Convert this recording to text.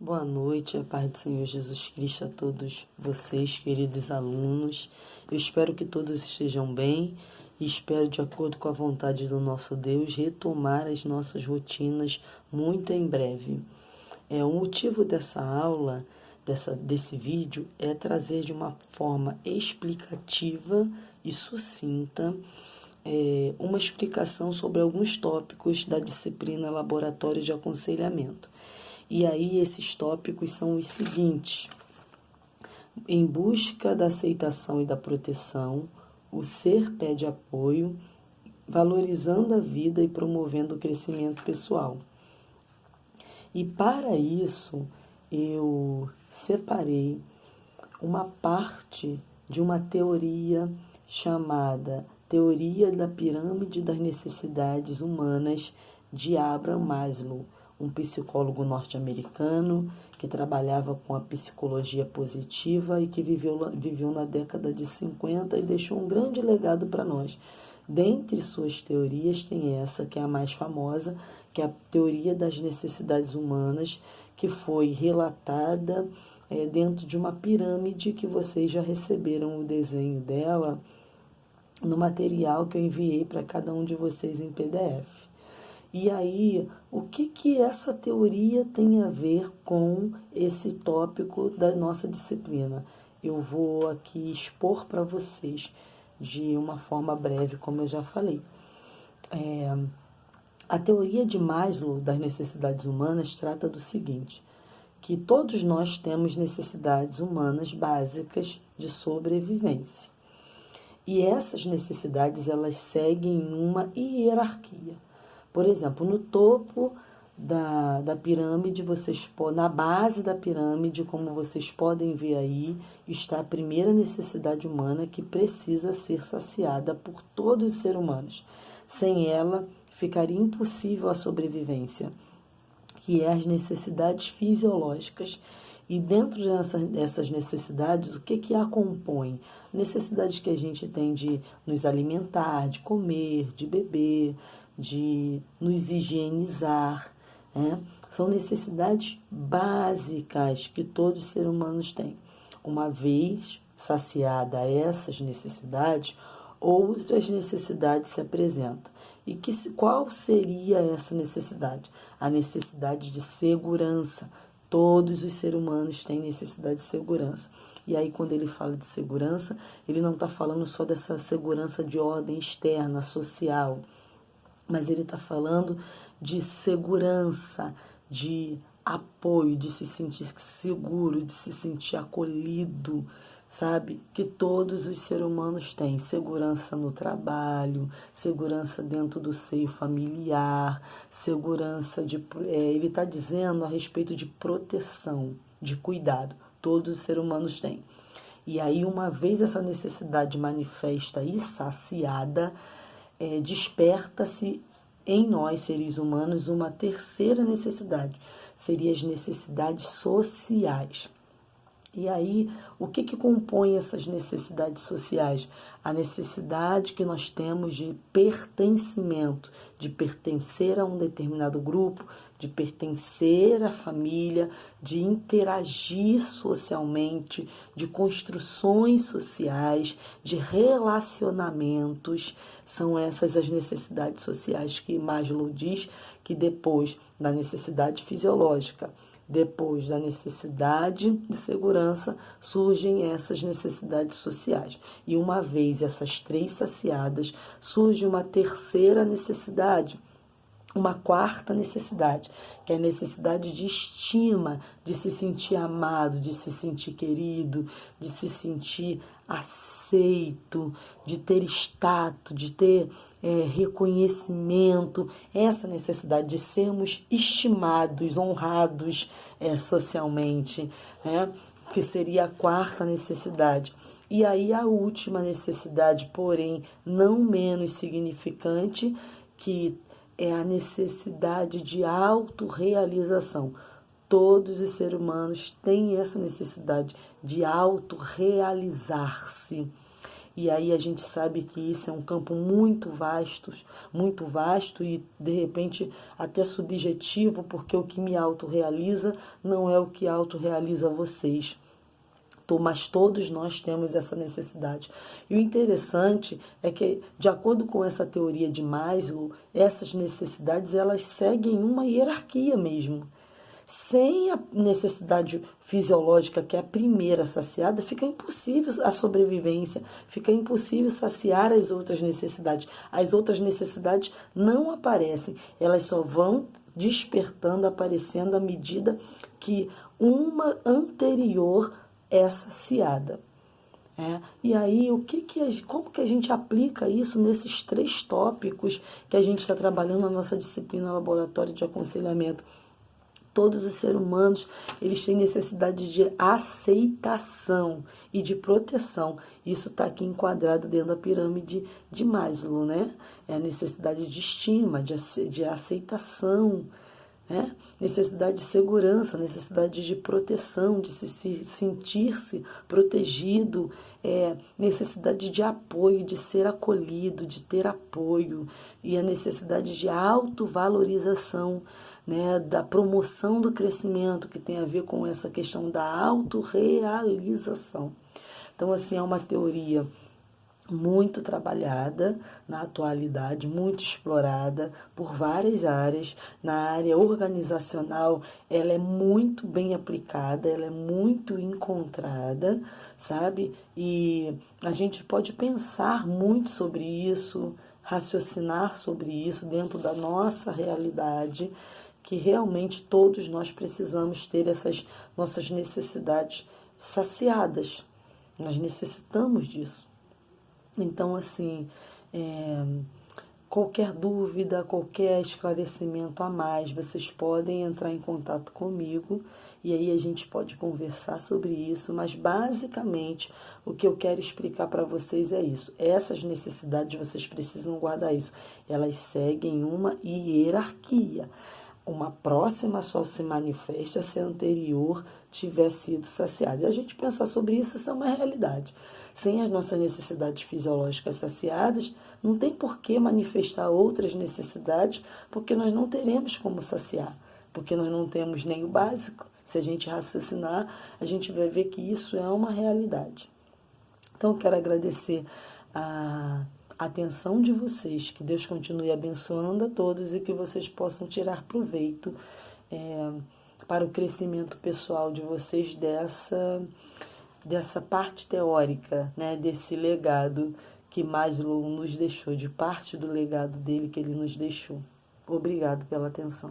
Boa noite, a paz do Senhor Jesus Cristo a todos vocês, queridos alunos. Eu espero que todos estejam bem e espero, de acordo com a vontade do nosso Deus, retomar as nossas rotinas muito em breve. O motivo dessa aula, desse vídeo, é trazer de uma forma explicativa e sucinta uma explicação sobre alguns tópicos da disciplina Laboratório de Aconselhamento. E aí, esses tópicos são os seguintes: em busca da aceitação e da proteção, o ser pede apoio, valorizando a vida e promovendo o crescimento pessoal. E para isso, eu separei uma parte de uma teoria chamada Teoria da Pirâmide das Necessidades Humanas, de Abraham Maslow, um psicólogo norte-americano que trabalhava com a psicologia positiva e que viveu na década de 50 e deixou um grande legado para nós. Dentre suas teorias tem essa, que é a mais famosa, que é a Teoria das Necessidades Humanas, que foi relatada dentro de uma pirâmide que vocês já receberam o desenho dela no material que eu enviei para cada um de vocês em PDF. E aí, o que essa teoria tem a ver com esse tópico da nossa disciplina? Eu vou aqui expor para vocês de uma forma breve, como eu já falei. A teoria de Maslow das necessidades humanas trata do seguinte: que todos nós temos necessidades humanas básicas de sobrevivência. E essas necessidades, elas seguem uma hierarquia. Por exemplo, no topo da pirâmide, na base da pirâmide, como vocês podem ver aí, está a primeira necessidade humana que precisa ser saciada por todos os seres humanos. Sem ela, ficaria impossível a sobrevivência, que é as necessidades fisiológicas. E dentro dessas necessidades, o que a compõe? Necessidades que a gente tem de nos alimentar, de comer, de beber, de nos higienizar, né? São necessidades básicas que todos os seres humanos têm. Uma vez saciada essas necessidades, outras necessidades se apresentam. E qual seria essa necessidade? A necessidade de segurança. Todos os seres humanos têm necessidade de segurança. E aí, quando ele fala de segurança, ele não está falando só dessa segurança de ordem externa, social, mas ele está falando de segurança, de apoio, de se sentir seguro, de se sentir acolhido, sabe? Que todos os seres humanos têm segurança no trabalho, segurança dentro do seio familiar, segurança ele está dizendo a respeito de proteção, de cuidado. Todos os seres humanos têm. E aí, uma vez essa necessidade manifesta e saciada, desperta-se em nós, seres humanos, uma terceira necessidade. Seriam as necessidades sociais. E aí, o que compõe essas necessidades sociais? A necessidade que nós temos de pertencimento, de pertencer a um determinado grupo, de pertencer à família, de interagir socialmente, de construções sociais, de relacionamentos. São essas as necessidades sociais que Maslow diz que depois da necessidade fisiológica, depois da necessidade de segurança, surgem essas necessidades sociais. E uma vez essas três saciadas, surge uma terceira necessidade, uma quarta necessidade, que é a necessidade de estima, de se sentir amado, de se sentir querido, de se sentir aceito, de ter status, de ter reconhecimento, essa necessidade de sermos estimados, honrados socialmente, né? Que seria a quarta necessidade. E aí a última necessidade, porém não menos significante, que é a necessidade de autorrealização. Todos os seres humanos têm essa necessidade de autorrealizar-se. e aí a gente sabe que isso é um campo muito vasto e de repente até subjetivo, porque o que me autorrealiza não é o que autorrealiza vocês. Mas todos nós temos essa necessidade. E o interessante é que, de acordo com essa teoria de Maslow, essas necessidades elas seguem uma hierarquia mesmo. Sem a necessidade fisiológica, que é a primeira saciada, fica impossível a sobrevivência, fica impossível saciar as outras necessidades. As outras necessidades não aparecem, elas só vão despertando, aparecendo à medida que uma anterior é saciada. E aí, como que a gente aplica isso nesses 3 tópicos que a gente está trabalhando na nossa disciplina Laboratório de Aconselhamento? Todos os seres humanos, eles têm necessidade de aceitação e de proteção. Isso está aqui enquadrado dentro da pirâmide de Maslow, né? É a necessidade de estima, de aceitação, né? Necessidade de segurança, necessidade de proteção, de se sentir-se protegido, necessidade de apoio, de ser acolhido, de ter apoio, e a necessidade de autovalorização, né, da promoção do crescimento, que tem a ver com essa questão da autorrealização. Então, assim, é uma teoria muito trabalhada na atualidade, muito explorada por várias áreas. Na área organizacional, ela é muito bem aplicada, ela é muito encontrada, sabe? E a gente pode pensar muito sobre isso, raciocinar sobre isso dentro da nossa realidade, que realmente todos nós precisamos ter essas nossas necessidades saciadas. Nós necessitamos disso. Então, assim, qualquer dúvida, qualquer esclarecimento a mais, vocês podem entrar em contato comigo e aí a gente pode conversar sobre isso, mas basicamente o que eu quero explicar para vocês é isso. Essas necessidades, vocês precisam guardar isso. Elas seguem uma hierarquia. Uma próxima só se manifesta se a anterior tiver sido saciada. E a gente pensar sobre isso, isso é uma realidade. Sem as nossas necessidades fisiológicas saciadas, não tem por que manifestar outras necessidades, porque nós não teremos como saciar, porque nós não temos nem o básico. Se a gente raciocinar, a gente vai ver que isso é uma realidade. Então, eu quero agradecer a atenção de vocês, que Deus continue abençoando a todos e que vocês possam tirar proveito para o crescimento pessoal de vocês dessa parte teórica, né, desse legado que Maslow nos deixou, de parte do legado dele que ele nos deixou. Obrigado pela atenção.